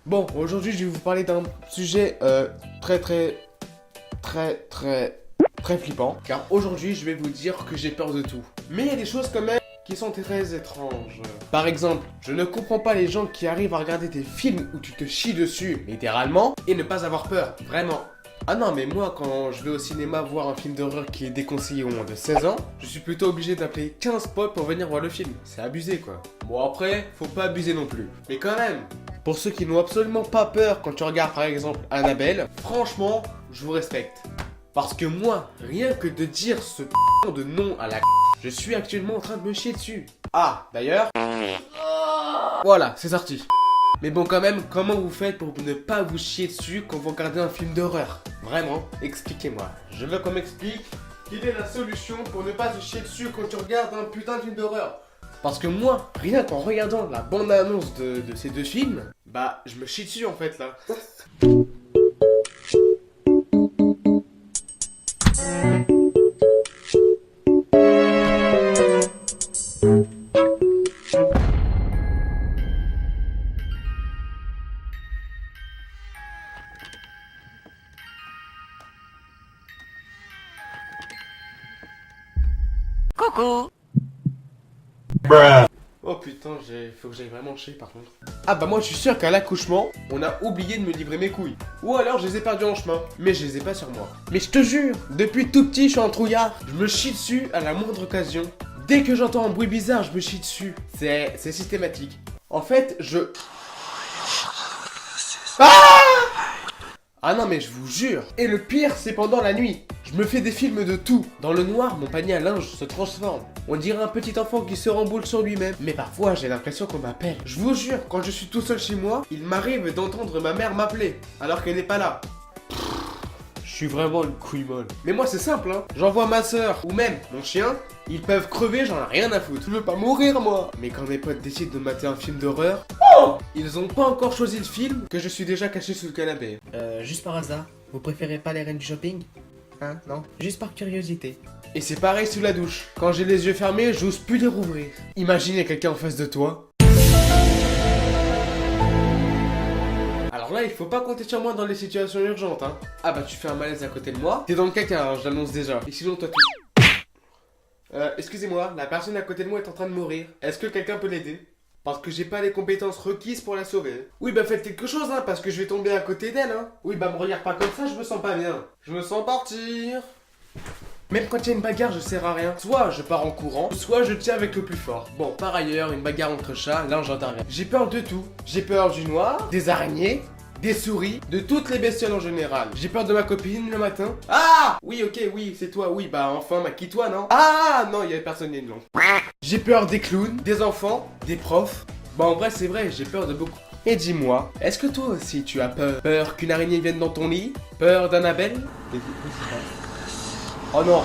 Bon, aujourd'hui je vais vous parler d'un sujet très flippant. Car aujourd'hui je vais vous dire que j'ai peur de tout. Mais il y a des choses quand même qui sont très étranges. Par exemple, je ne comprends pas les gens qui arrivent à regarder des films où tu te chies dessus, littéralement, et ne pas avoir peur, vraiment. Ah non, mais moi, quand je vais au cinéma voir un film d'horreur qui est déconseillé au moins de 16 ans, je suis plutôt obligé d'appeler 15 potes pour venir voir le film. C'est abusé, quoi. Bon, après, faut pas abuser non plus. Mais quand même, pour ceux qui n'ont absolument pas peur quand tu regardes par exemple Annabelle, franchement, je vous respecte. Parce que moi, rien que de dire ce de nom à la je suis actuellement en train de me chier dessus. Ah, d'ailleurs... Voilà, c'est sorti. Mais bon quand même, comment vous faites pour ne pas vous chier dessus quand vous regardez un film d'horreur? Vraiment, expliquez-moi. Je veux qu'on m'explique quelle est la solution pour ne pas se chier dessus quand tu regardes un putain de film d'horreur. Parce que moi, rien qu'en regardant la bande-annonce de ces deux films, bah je me chie dessus en fait là. Coucou. Oh putain, faut que j'aille vraiment chier par contre. Ah bah moi je suis sûr qu'à l'accouchement, on a oublié de me livrer mes couilles. Ou alors je les ai perdues en chemin, mais je les ai pas sur moi. Mais je te jure, depuis tout petit je suis un trouillard. Je me chie dessus à la moindre occasion. Dès que j'entends un bruit bizarre, je me chie dessus. C'est systématique. En fait, Ah non mais je vous jure. Et le pire, c'est pendant la nuit. Je me fais des films de tout. Dans le noir, mon panier à linge se transforme. On dirait un petit enfant qui se remboule sur lui-même. Mais parfois, j'ai l'impression qu'on m'appelle. Je vous jure, quand je suis tout seul chez moi, il m'arrive d'entendre ma mère m'appeler, alors qu'elle n'est pas là. Je suis vraiment une couille molle. Mais moi c'est simple hein. J'envoie ma soeur ou même mon chien, ils peuvent crever, j'en ai rien à foutre. Je veux pas mourir moi. Mais quand mes potes décident de mater un film d'horreur, ils ont pas encore choisi le film que je suis déjà caché sous le canapé. Juste par hasard, vous préférez pas les reines du shopping? Hein, non? Juste par curiosité. Et c'est pareil sous la douche. Quand j'ai les yeux fermés, j'ose plus les rouvrir. Imaginez quelqu'un en face de toi. Alors là, il faut pas compter sur moi dans les situations urgentes, hein. Ah bah tu fais un malaise à côté de moi, t'es dans le caca, hein, je l'annonce déjà. Et sinon toi tu... excusez-moi, la personne à côté de moi est en train de mourir. Est-ce que quelqu'un peut l'aider? Parce que j'ai pas les compétences requises pour la sauver. Oui bah faites quelque chose hein, parce que je vais tomber à côté d'elle hein. Oui bah me regarde pas comme ça, je me sens pas bien. Je me sens partir. Même quand il y a une bagarre, je sers à rien. Soit je pars en courant, soit je tiens avec le plus fort. Bon, par ailleurs, une bagarre entre chats, là j'interviens. J'ai peur de tout. J'ai peur du noir, des araignées, des souris, de toutes les bestioles en général. J'ai peur de ma copine le matin. Ah oui, ok, oui, c'est toi, oui, bah enfin, maquille-toi, non? Ah non, il y avait personne non. J'ai peur des clowns, des enfants, des profs. Bah en vrai, c'est vrai, j'ai peur de beaucoup. Et dis-moi, est-ce que toi aussi tu as peur? Peur qu'une araignée vienne dans ton lit? Peur d'Annabelle? Oh non!